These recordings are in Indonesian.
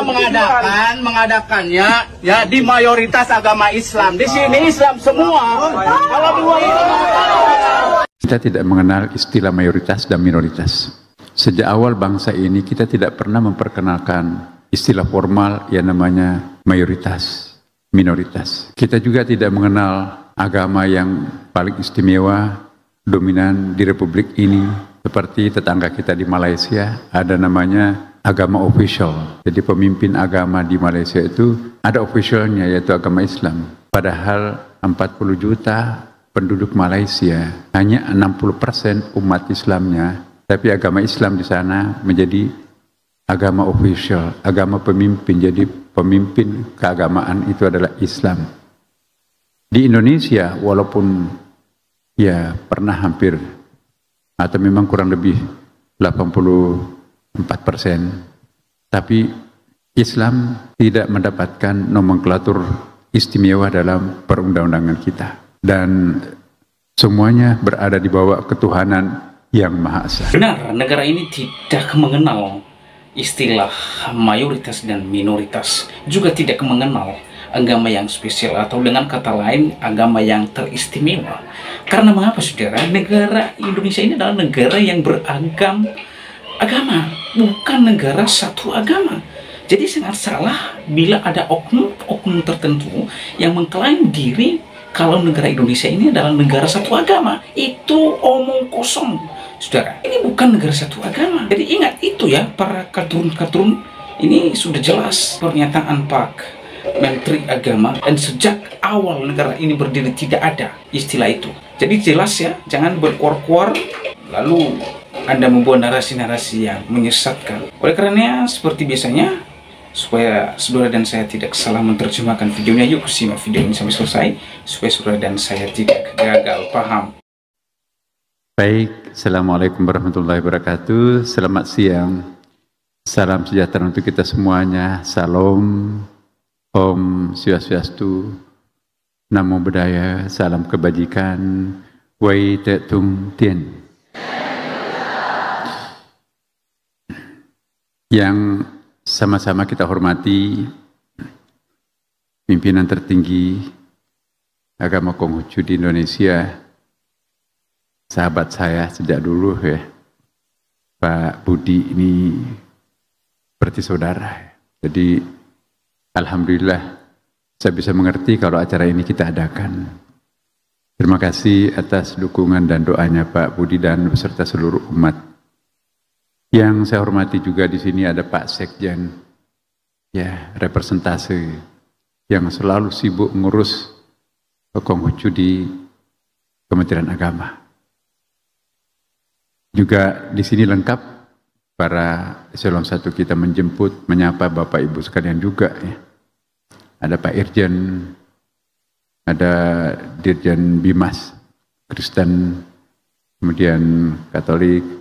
mengadakannya ya di mayoritas agama Islam. Di sini Islam semua. Kalau di luar itu kita tidak mengenal istilah mayoritas dan minoritas. Sejak awal bangsa ini kita tidak pernah memperkenalkan istilah formal yang namanya mayoritas, minoritas. Kita juga tidak mengenal agama yang paling istimewa, dominan di Republik ini. Seperti tetangga kita di Malaysia, ada namanya agama official. Jadi pemimpin agama di Malaysia itu ada officialnya, yaitu agama Islam. Padahal 40 juta penduduk Malaysia, hanya 60% umat Islamnya, tapi agama Islam di sana menjadi agama official, agama pemimpin. Jadi pemimpin keagamaan itu adalah Islam. Di Indonesia, walaupun ya pernah hampir atau memang kurang lebih 84%, tapi Islam tidak mendapatkan nomenklatur istimewa dalam perundang-undangan kita. Dan semuanya berada di bawah ketuhanan yang Maha Esa. Benar, negara ini tidak mengenal istilah mayoritas dan minoritas, juga tidak mengenal agama yang spesial, atau dengan kata lain agama yang teristimewa. Karena mengapa saudara? Negara Indonesia ini adalah negara yang beragam agama, bukan negara satu agama. Jadi sangat salah bila ada oknum tertentu yang mengklaim diri kalau negara Indonesia ini adalah negara satu agama. Itu omong kosong, saudara. Ini bukan negara satu agama. Jadi ingat itu ya, para kadrun-kadrun. Ini sudah jelas pernyataan Pak Menteri Agama, dan sejak awal negara ini berdiri tidak ada istilah itu. Jadi jelas ya, jangan berkuar-kuar lalu Anda membuat narasi-narasi yang menyesatkan. Oleh karenanya, seperti biasanya, supaya saudara dan saya tidak salah menerjemahkan videonya, yuk simak video ini sampai selesai supaya saudara dan saya tidak gagal paham. Baik, Assalamualaikum warahmatullahi wabarakatuh. Selamat siang. Salam sejahtera untuk kita semuanya. Salam, Om Swastiastu, Namo Buddhaya, salam kebajikan, Wai Te Tung Tien. Yang sama-sama kita hormati pimpinan tertinggi agama Konghucu di Indonesia, sahabat saya sejak dulu ya, Pak Budi ini seperti saudara. Jadi alhamdulillah saya bisa mengerti kalau acara ini kita adakan. Terima kasih atas dukungan dan doanya Pak Budi dan beserta seluruh umat. Yang saya hormati juga di sini ada Pak Sekjen, ya, representasi yang selalu sibuk mengurus Konghucu di Kementerian Agama. Juga di sini lengkap para eselon 1 kita menjemput, menyapa Bapak Ibu sekalian juga ya. Ada Pak Irjen, ada Dirjen Bimas, Kristen, kemudian Katolik,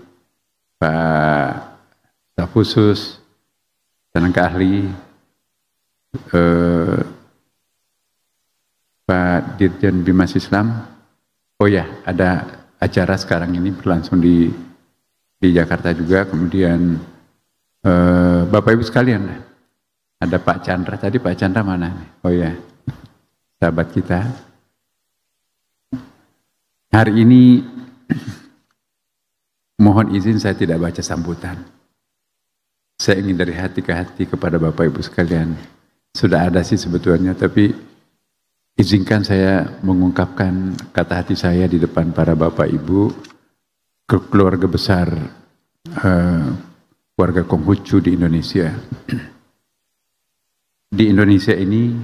Pak Staf Khusus, tenaga ahli, Pak Dirjen Bimas Islam. Oh ya, ada acara sekarang ini berlangsung di Jakarta juga. Kemudian Bapak Ibu sekalian, ada Pak Chandra. Tadi Pak Chandra mana? Oh ya, sahabat kita. Hari ini mohon izin saya tidak baca sambutan. Saya ingin dari hati ke hati kepada Bapak Ibu sekalian. Sudah ada sih sebetulnya, tapi izinkan saya mengungkapkan kata hati saya di depan para Bapak Ibu, ke keluarga besar warga Konghucu di Indonesia. Di Indonesia ini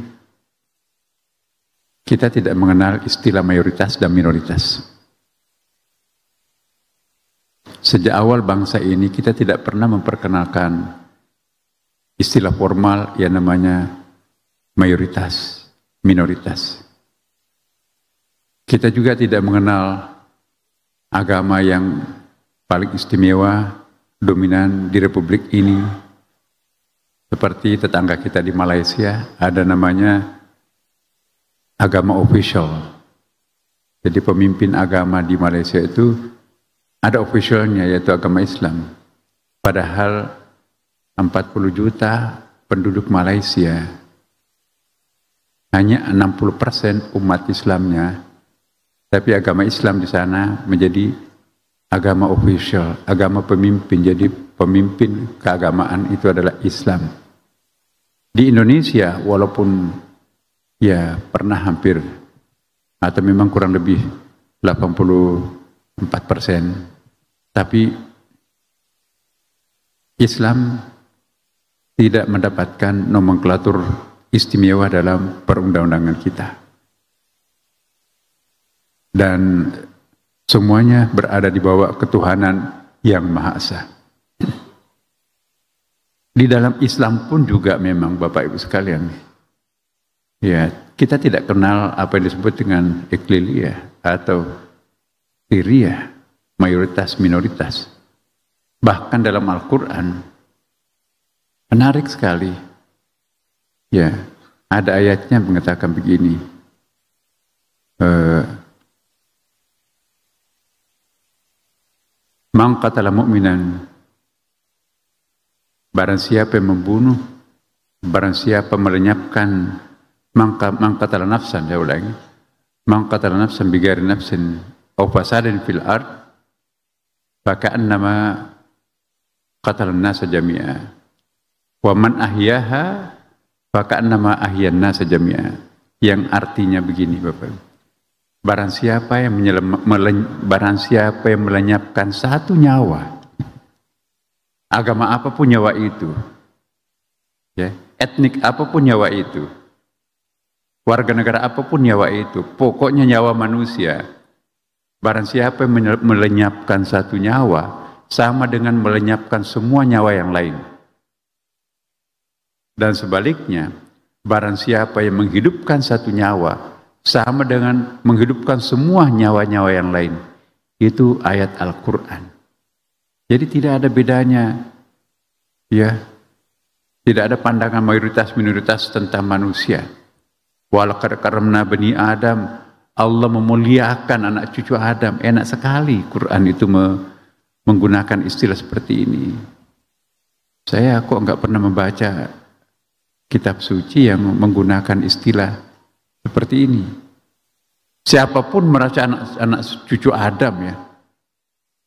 kita tidak mengenal istilah mayoritas dan minoritas. Sejak awal bangsa ini kita tidak pernah memperkenalkan istilah formal yang namanya mayoritas, minoritas. Kita juga tidak mengenal agama yang paling istimewa, dominan di Republik ini. Seperti tetangga kita di Malaysia, ada namanya agama official. Jadi pemimpin agama di Malaysia itu ada officialnya, yaitu agama Islam. Padahal 40 juta penduduk Malaysia, hanya 60% umat Islamnya, tapi agama Islam di sana menjadi agama official, agama pemimpin. Jadi pemimpin keagamaan itu adalah Islam. Di Indonesia, walaupun ya pernah hampir atau memang kurang lebih 84%, tapi Islam tidak mendapatkan nomenklatur istimewa dalam perundang-undangan kita. Dan semuanya berada di bawah ketuhanan yang Maha Esa. Di dalam Islam pun juga memang Bapak Ibu sekalian, ya kita tidak kenal apa yang disebut dengan eklilia atau tiria, mayoritas minoritas. Bahkan dalam Al-Quran menarik sekali, ya ada ayatnya mengatakan begini, man qatala mu'minan, barang siapa yang membunuh, barang siapa melenyapkan, man qatala nafsan, saya ulangi, man qatala nafsan bighairi nafsin aw fasadin fil ard faka'annama qatala an-nasa jami'a wa man ahyaha faka'annama ahyan nasa jami'a, yang artinya begini Bapak, barang siapa yang melenyapkan satu nyawa, agama apapun nyawa itu, ya, etnik apapun nyawa itu, warga negara apapun nyawa itu, pokoknya nyawa manusia, barang siapa yang melenyapkan satu nyawa sama dengan melenyapkan semua nyawa yang lain. Dan sebaliknya, barang siapa yang menghidupkan satu nyawa sama dengan menghidupkan semua nyawa-nyawa yang lain. Itu ayat Al-Quran. Jadi tidak ada bedanya, ya, tidak ada pandangan mayoritas minoritas tentang manusia. Walaqad karramna bani Adam, Allah memuliakan anak cucu Adam. Enak sekali Quran itu menggunakan istilah seperti ini. Saya kok enggak pernah membaca kitab suci yang menggunakan istilah seperti ini. Siapapun merasa anak cucu Adam, ya.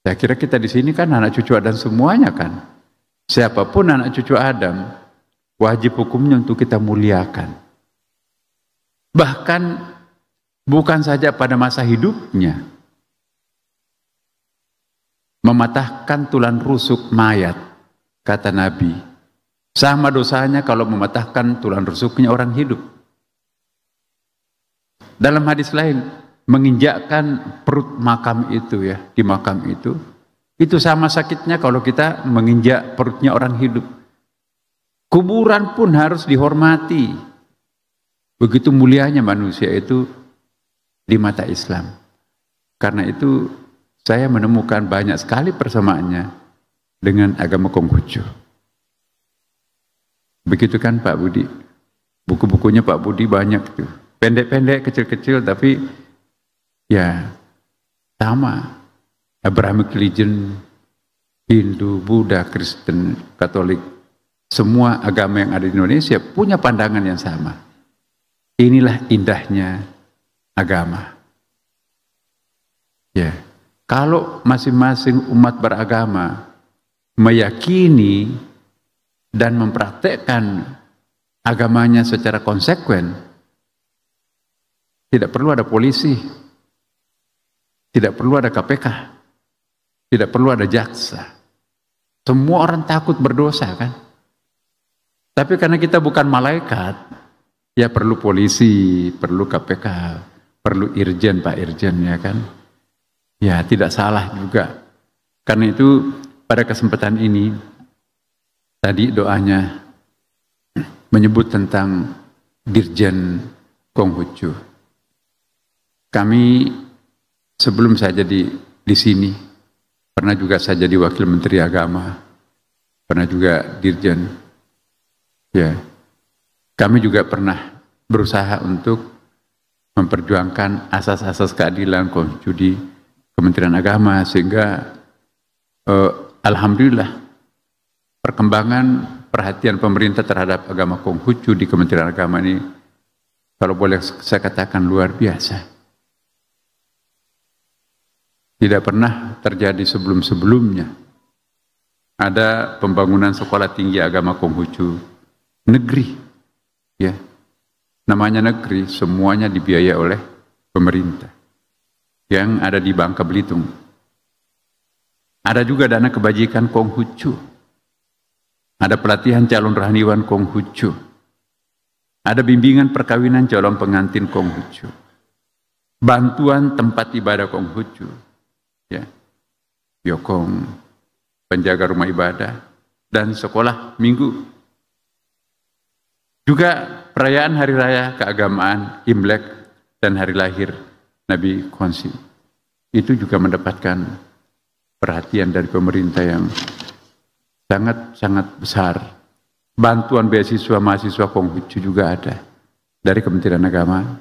Saya kira kita di sini kan anak cucu Adam semuanya kan. Siapapun anak cucu Adam, wajib hukumnya untuk kita muliakan. Bahkan bukan saja pada masa hidupnya, mematahkan tulang rusuk mayat, kata Nabi, sama dosanya kalau mematahkan tulang rusuknya orang hidup. Dalam hadis lain, menginjakkan perut makam itu, ya, di makam itu sama sakitnya kalau kita menginjak perutnya orang hidup. Kuburan pun harus dihormati. Begitu mulianya manusia itu di mata Islam. Karena itu saya menemukan banyak sekali persamaannya dengan agama Konghucu. Begitu kan Pak Budi? Buku-bukunya Pak Budi banyak tuh. Pendek-pendek, kecil-kecil, tapi ya sama. Abrahamic religion, Hindu, Buddha, Kristen, Katolik, semua agama yang ada di Indonesia punya pandangan yang sama. Inilah indahnya agama. Ya, kalau masing-masing umat beragama meyakini dan mempraktekkan agamanya secara konsekuen, tidak perlu ada polisi, tidak perlu ada KPK, tidak perlu ada jaksa. Semua orang takut berdosa kan? Tapi karena kita bukan malaikat, ya perlu polisi, perlu KPK, perlu irjen, Pak Irjen, ya kan? Ya tidak salah juga. Karena itu pada kesempatan ini, tadi doanya menyebut tentang Dirjen Konghucu. Kami sebelum saya jadi di sini, pernah juga saya jadi Wakil Menteri Agama, pernah juga Dirjen. Ya, kami juga pernah berusaha untuk memperjuangkan asas-asas keadilan Konghucu di Kementerian Agama, sehingga alhamdulillah perkembangan perhatian pemerintah terhadap agama Konghucu di Kementerian Agama ini, kalau boleh saya katakan, luar biasa. Tidak pernah terjadi sebelum-sebelumnya. Ada pembangunan sekolah tinggi agama Konghucu negeri, ya, namanya negeri, semuanya dibiayai oleh pemerintah yang ada di Bangka Belitung. Ada juga dana kebajikan Konghucu, ada pelatihan calon rohaniwan Konghucu, ada bimbingan perkawinan calon pengantin Konghucu, bantuan tempat ibadah Konghucu, ya, Yokong, penjaga rumah ibadah, dan sekolah minggu. Juga perayaan hari raya keagamaan, Imlek, dan hari lahir Nabi Konsim. Itu juga mendapatkan perhatian dari pemerintah yang sangat-sangat besar. Bantuan beasiswa mahasiswa Konghucu juga ada dari Kementerian Agama.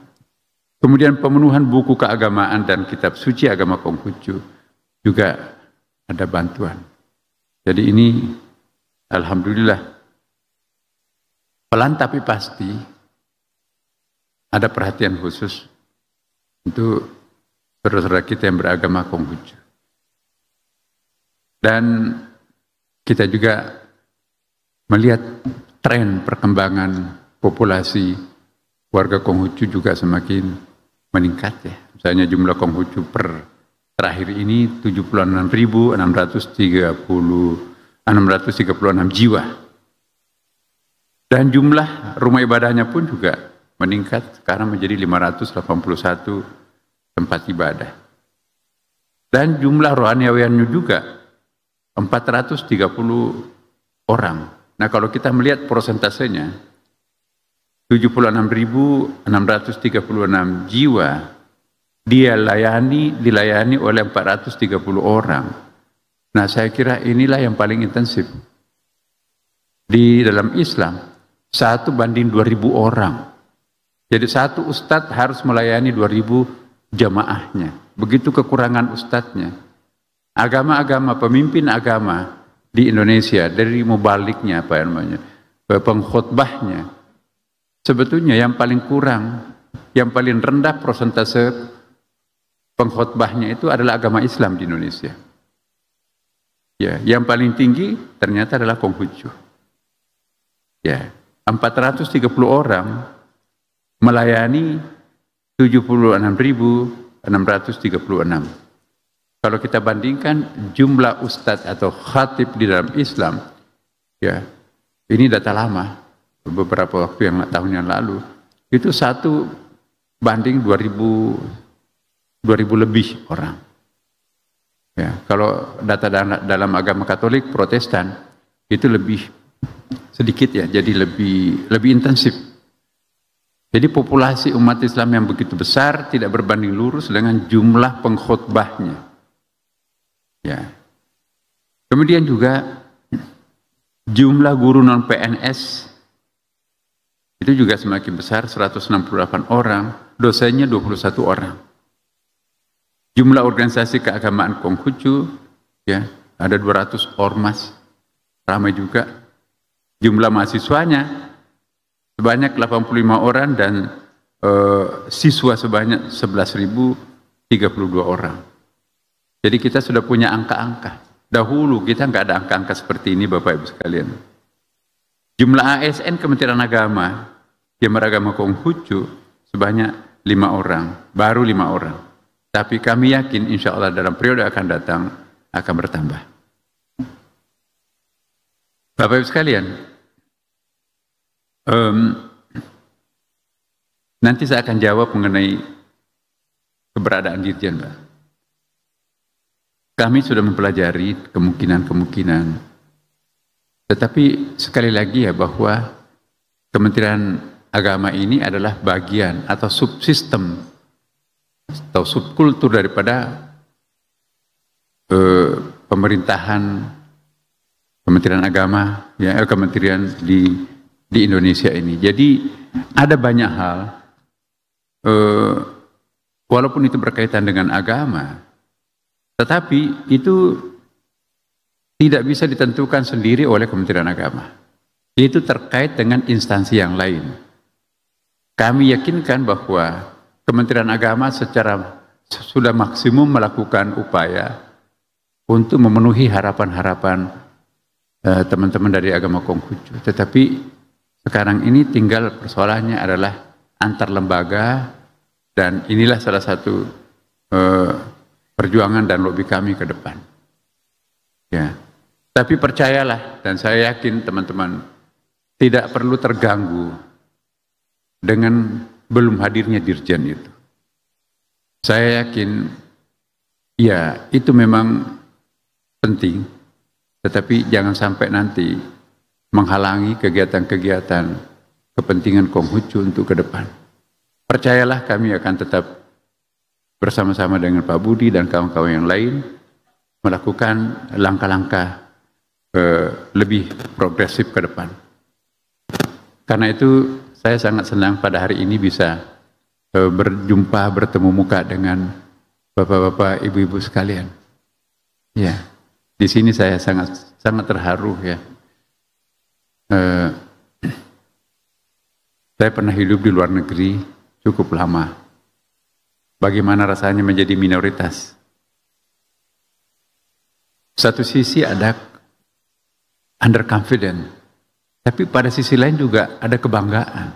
Kemudian pemenuhan buku keagamaan dan kitab suci agama Konghucu juga ada bantuan. Jadi ini alhamdulillah, pelan tapi pasti ada perhatian khusus untuk saudara-saudara kita yang beragama Konghucu. Dan kita juga melihat tren perkembangan populasi warga Konghucu juga semakin meningkat, ya. Misalnya jumlah Konghucu per terakhir ini 76.636 jiwa. Dan jumlah rumah ibadahnya pun juga meningkat, sekarang menjadi 581 tempat ibadah. Dan jumlah rohaniawiannya juga 430 orang. Nah, kalau kita melihat prosentasenya, 76.636 jiwa dilayani oleh 430 orang. Nah, saya kira inilah yang paling intensif. Di dalam Islam, 1:2000 orang. Jadi satu ustadz harus melayani 2000 jamaahnya. Begitu kekurangan ustadznya. Agama-agama, pemimpin agama di Indonesia, dari mubaliknya, apa namanya, pengkhotbahnya, sebetulnya yang paling kurang, yang paling rendah persentase pengkhotbahnya itu adalah agama Islam di Indonesia. Ya, yang paling tinggi ternyata adalah Konghucu. Ya, 430 orang melayani 76.636. Kalau kita bandingkan jumlah ustadz atau khatib di dalam Islam, ya, ini data lama, beberapa tahun yang lalu, itu 1:2000 lebih orang. Ya, kalau data dalam agama Katolik, Protestan itu lebih sedikit, ya, jadi lebih intensif. Jadi populasi umat Islam yang begitu besar tidak berbanding lurus dengan jumlah pengkhotbahnya. Ya. Kemudian juga jumlah guru non PNS itu juga semakin besar, 168 orang, dosennya 21 orang. Jumlah organisasi keagamaan Konghucu, ya, ada 200 ormas, ramai juga. Jumlah mahasiswanya sebanyak 85 orang dan siswa sebanyak 11.032 orang. Jadi kita sudah punya angka-angka. Dahulu kita nggak ada angka-angka seperti ini, Bapak Ibu sekalian. Jumlah ASN Kementerian Agama yang beragama Konghucu sebanyak 5 orang, baru 5 orang. Tapi kami yakin insya Allah dalam periode akan datang akan bertambah. Bapak Ibu sekalian, nanti saya akan jawab mengenai keberadaan Dirjen, Pak. Kami sudah mempelajari kemungkinan-kemungkinan. Tetapi sekali lagi ya, bahwa Kementerian Agama ini adalah bagian atau subsistem atau subkultur daripada pemerintahan Kementerian Agama, ya, kementerian di Indonesia ini. Jadi ada banyak hal, walaupun itu berkaitan dengan agama, tetapi itu tidak bisa ditentukan sendiri oleh Kementerian Agama. itu terkait dengan instansi yang lain. Kami yakinkan bahwa Kementerian Agama secara sudah maksimum melakukan upaya untuk memenuhi harapan-harapan teman-teman dari agama Konghucu. Tetapi sekarang ini tinggal persoalannya adalah antar lembaga, dan inilah salah satu perjuangan dan lobby kami ke depan. Ya. Tapi percayalah, dan saya yakin teman-teman tidak perlu terganggu dengan belum hadirnya dirjen itu. Saya yakin, ya itu memang penting, tetapi jangan sampai nanti menghalangi kegiatan-kegiatan kepentingan Konghucu untuk ke depan. Percayalah, kami akan tetap bersama-sama dengan Pak Budi dan kawan-kawan yang lain melakukan langkah-langkah lebih progresif ke depan. Karena itu saya sangat senang pada hari ini bisa bertemu muka dengan bapak-bapak, ibu-ibu sekalian. Ya, di sini saya sangat terharu ya. Saya pernah hidup di luar negeri cukup lama. Bagaimana rasanya menjadi minoritas? Satu sisi ada underconfident, tapi pada sisi lain juga ada kebanggaan.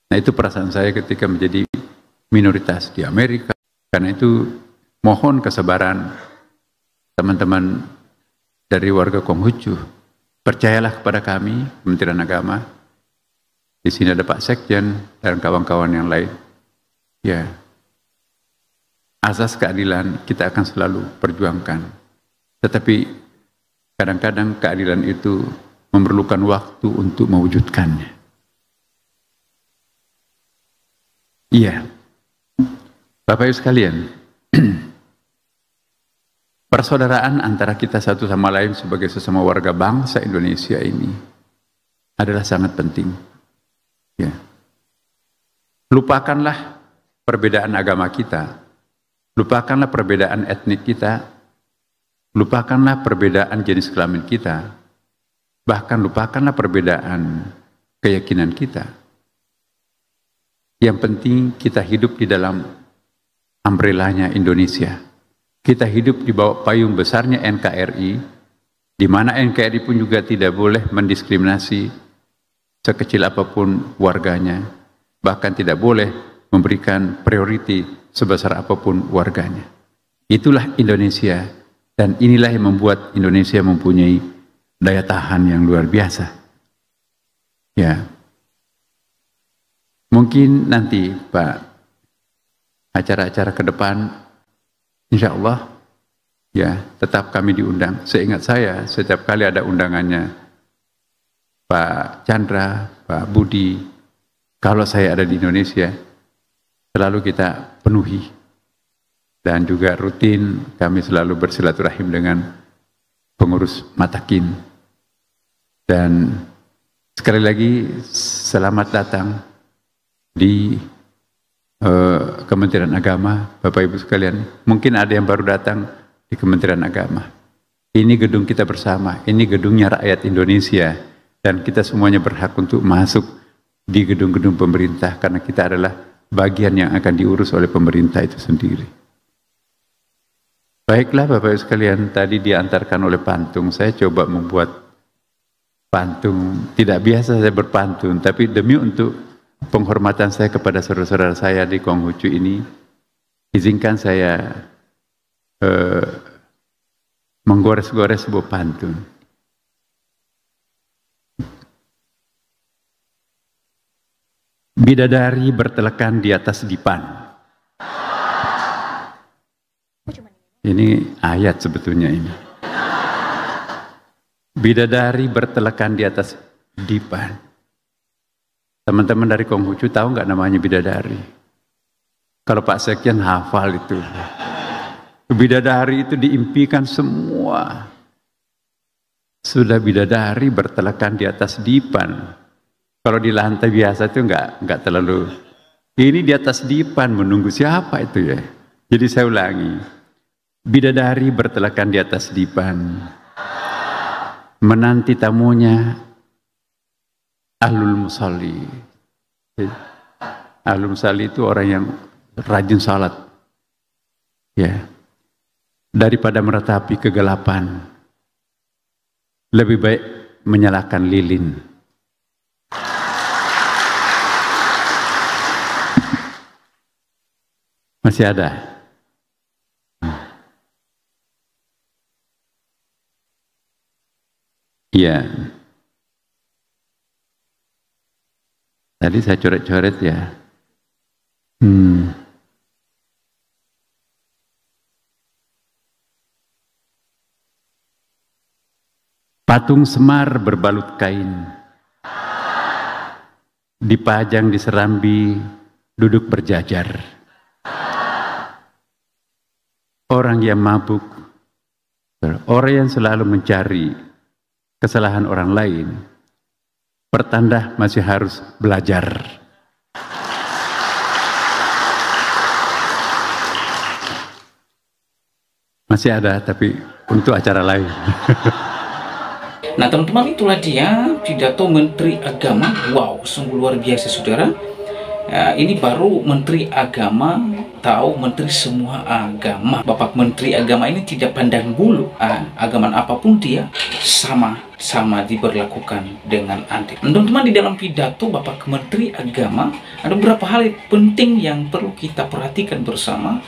Nah, itu perasaan saya ketika menjadi minoritas di Amerika. Karena itu mohon kesabaran teman-teman dari warga Konghucu. Percayalah kepada kami, Kementerian Agama. Di sini ada Pak Sekjen dan kawan-kawan yang lain. Ya, asas keadilan kita akan selalu perjuangkan. Tetapi kadang-kadang keadilan itu memerlukan waktu untuk mewujudkannya. Iya, Bapak Ibu sekalian, persaudaraan antara kita satu sama lain sebagai sesama warga bangsa Indonesia ini adalah sangat penting. Ya. Lupakanlah perbedaan agama kita, lupakanlah perbedaan etnik kita, lupakanlah perbedaan jenis kelamin kita, bahkan lupakanlah perbedaan keyakinan kita. Yang penting kita hidup di dalam umbrellanya Indonesia. Kita hidup di bawah payung besarnya NKRI, di mana NKRI pun juga tidak boleh mendiskriminasi sekecil apapun warganya, bahkan tidak boleh memberikan prioriti sebesar apapun warganya. Itulah Indonesia, dan inilah yang membuat Indonesia mempunyai daya tahan yang luar biasa. Ya, mungkin nanti Pak, acara-acara ke depan, insya Allah, ya tetap kami diundang. Seingat saya, setiap kali ada undangannya Pak Chandra, Pak Budi, kalau saya ada di Indonesia, selalu kita penuhi. Dan juga rutin kami selalu bersilaturahim dengan pengurus Matakin. Dan sekali lagi selamat datang di Kementerian Agama, Bapak Ibu sekalian. Mungkin ada yang baru datang di Kementerian Agama. Ini gedung kita bersama, ini gedungnya rakyat Indonesia, dan kita semuanya berhak untuk masuk di gedung-gedung pemerintah karena kita adalah bagian yang akan diurus oleh pemerintah itu sendiri. Baiklah Bapak Ibu sekalian, tadi diantarkan oleh pantun. Saya coba membuat pantun. Tidak biasa saya berpantun, tapi demi untuk penghormatan saya kepada saudara-saudara saya di Konghucu ini, izinkan saya menggores-gores sebuah pantun. Bidadari bertelekan di atas dipan. Ini ayat sebetulnya ini. Bidadari bertelekan di atas dipan. Teman-teman dari Konghucu tahu nggak namanya bidadari? Kalau Pak Sekjen hafal itu. Bidadari itu diimpikan semua. Sudah bidadari bertelekan di atas dipan. Kalau di lantai biasa itu nggak terlalu. Ini di atas dipan menunggu siapa itu ya? Jadi saya ulangi. Bidadari bertelekan di atas dipan, menanti tamunya ahlul musalli. Ahlul musalli itu orang yang rajin salat. Ya. Daripada meratapi kegelapan, lebih baik menyalakan lilin. Masih ada? Iya. Tadi saya coret-coret ya. Patung Semar berbalut kain, dipajang di serambi, duduk berjajar. Orang yang mabuk, orang yang selalu mencari kesalahan orang lain, pertanda masih harus belajar. Masih ada, tapi untuk acara lain. Nah teman-teman, itulah dia pidato Menteri Agama. Wow, sungguh luar biasa saudara. Ini baru Menteri Agama, tahu Menteri semua agama. Bapak Menteri Agama ini tidak pandang bulu, agama apapun dia sama diberlakukan dengan adil. Teman-teman, di dalam pidato Bapak Menteri Agama ada beberapa hal penting yang perlu kita perhatikan bersama.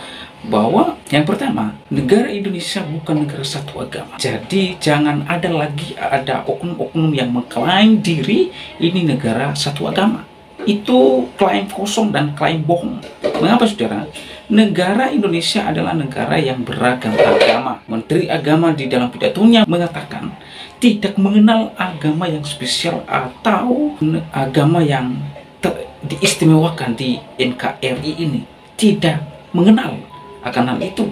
Bahwa yang pertama, negara Indonesia bukan negara satu agama. Jadi jangan ada oknum-oknum yang mengklaim diri ini negara satu agama. Itu klaim kosong dan klaim bohong. Mengapa saudara? Negara Indonesia adalah negara yang beragam agama. Menteri Agama di dalam pidatonya mengatakan tidak mengenal agama yang spesial atau agama yang diistimewakan di NKRI ini. Tidak mengenal akan hal itu.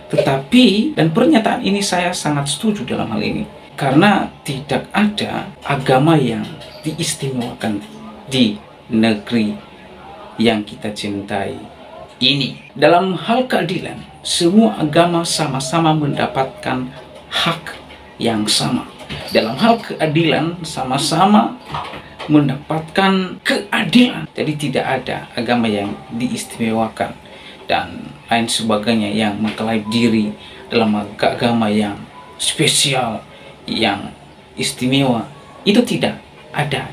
Tetapi, dan pernyataan ini saya sangat setuju dalam hal ini, karena tidak ada agama yang diistimewakan di negeri yang kita cintai ini. Dalam hal keadilan, semua agama sama-sama mendapatkan hak yang sama. Dalam hal keadilan, sama-sama mendapatkan keadilan. Jadi tidak ada agama yang diistimewakan dan lain sebagainya yang mengklaim diri dalam agama yang spesial, yang istimewa. Itu tidak ada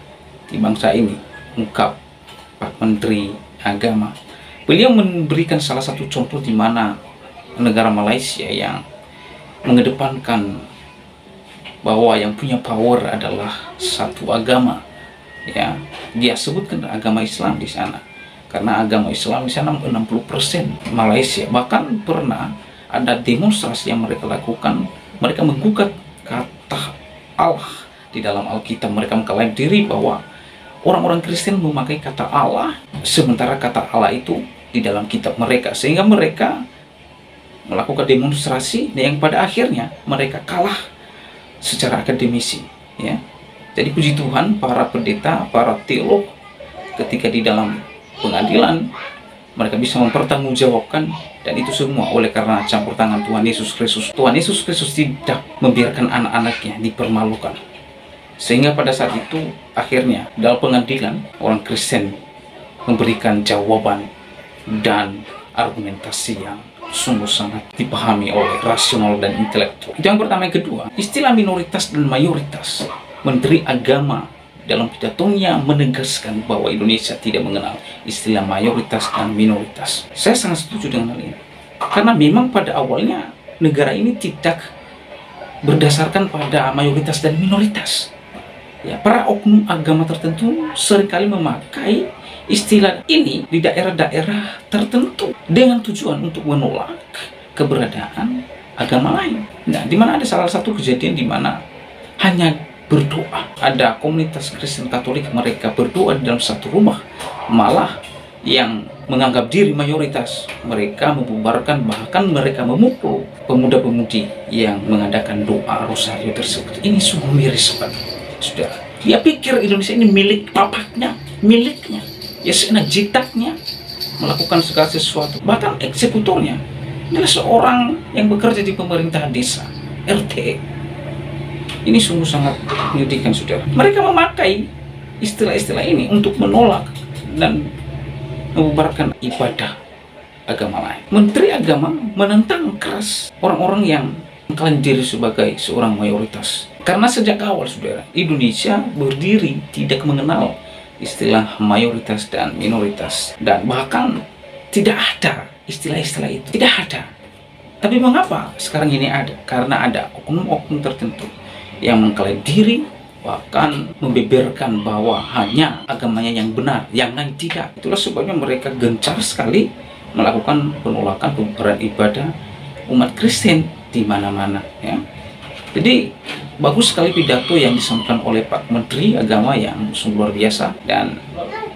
di bangsa ini, ungkap Pak Menteri Agama. Beliau memberikan salah satu contoh di mana negara Malaysia yang mengedepankan bahwa yang punya power adalah satu agama. Ya, dia sebutkan agama Islam di sana. Karena agama Islam di sana 60% Malaysia. Bahkan pernah ada demonstrasi yang mereka lakukan. Mereka menggugat kata Allah di dalam Alkitab. Mereka mengklaim diri bahwa orang-orang Kristen memakai kata Allah, sementara kata Allah itu di dalam kitab mereka. Sehingga mereka melakukan demonstrasi yang pada akhirnya mereka kalah secara akademisi. Ya. Jadi puji Tuhan, para pendeta, para teolog ketika di dalam pengadilan mereka bisa mempertanggungjawabkan, dan itu semua oleh karena campur tangan Tuhan Yesus Kristus. Tuhan Yesus Kristus tidak membiarkan anak-anaknya dipermalukan, sehingga pada saat itu akhirnya dalam pengadilan orang Kristen memberikan jawaban dan argumentasi yang sungguh sangat dipahami oleh rasional dan intelektual. Itu yang pertama. Yang kedua, istilah minoritas dan mayoritas. Menteri Agama dalam pidatonya menegaskan bahwa Indonesia tidak mengenal istilah mayoritas dan minoritas. Saya sangat setuju dengan hal ini. Karena memang pada awalnya negara ini tidak berdasarkan pada mayoritas dan minoritas. Ya, para oknum agama tertentu seringkali memakai istilah ini di daerah-daerah tertentu dengan tujuan untuk menolak keberadaan agama lain. Nah, di mana ada salah satu kejadian di mana hanya berdoa. Ada komunitas Kristen Katolik, mereka berdoa di dalam satu rumah. Malah yang menganggap diri mayoritas, mereka membubarkan, bahkan mereka memukul pemuda-pemudi yang mengadakan doa rosario tersebut. Ini sungguh miris sekali, saudara. Dia pikir Indonesia ini milik bapaknya, miliknya. Ya seenak jitaknya melakukan segala sesuatu. Bahkan eksekutornya adalah seorang yang bekerja di pemerintahan desa, RT. Ini sungguh sangat menyedihkan, saudara. Mereka memakai istilah-istilah ini untuk menolak dan membubarkan ibadah agama lain. Menteri Agama menentang keras orang-orang yang mengklaim diri sebagai seorang mayoritas. Karena sejak awal, saudara, Indonesia berdiri tidak mengenal istilah mayoritas dan minoritas. Dan bahkan tidak ada istilah-istilah itu. Tidak ada. Tapi mengapa sekarang ini ada? Karena ada oknum-oknum tertentu yang mengklaim diri, bahkan membeberkan bahwa hanya agamanya yang benar, yang lain tidak. Itulah sebabnya mereka gencar sekali melakukan penolakan pembubaran ibadah umat Kristen di mana-mana, ya. Jadi bagus sekali pidato yang disampaikan oleh Pak Menteri Agama yang sungguh luar biasa, dan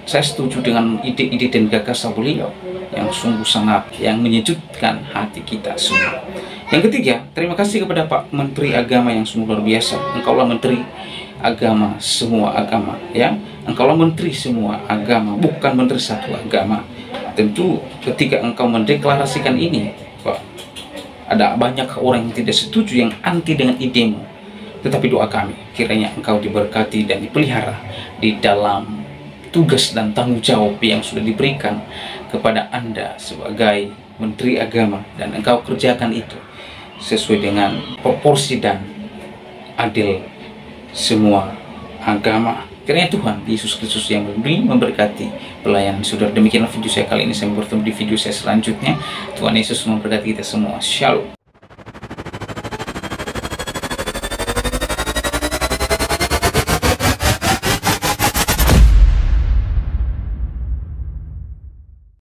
saya setuju dengan ide-ide dan gagasan beliau yang sungguh sangat yang menyejukkan hati kita semua. Yang ketiga, terima kasih kepada Pak Menteri Agama yang sungguh luar biasa. Engkaulah Menteri Agama semua agama, ya. Engkaulah Menteri semua agama, bukan Menteri satu agama. Tentu ketika engkau mendeklarasikan ini, Pak, ada banyak orang yang tidak setuju, yang anti dengan idemu. Tetapi doa kami, kiranya engkau diberkati dan dipelihara di dalam tugas dan tanggung jawab yang sudah diberikan kepada Anda sebagai Menteri Agama, dan engkau kerjakan itu sesuai dengan proporsi dan adil semua agama. Kiranya Tuhan Yesus Kristus yang memberkati pelayanan saudara. Demikianlah video saya kali ini. Sampai bertemu di video saya selanjutnya. Tuhan Yesus memberkati kita semua. Shalom.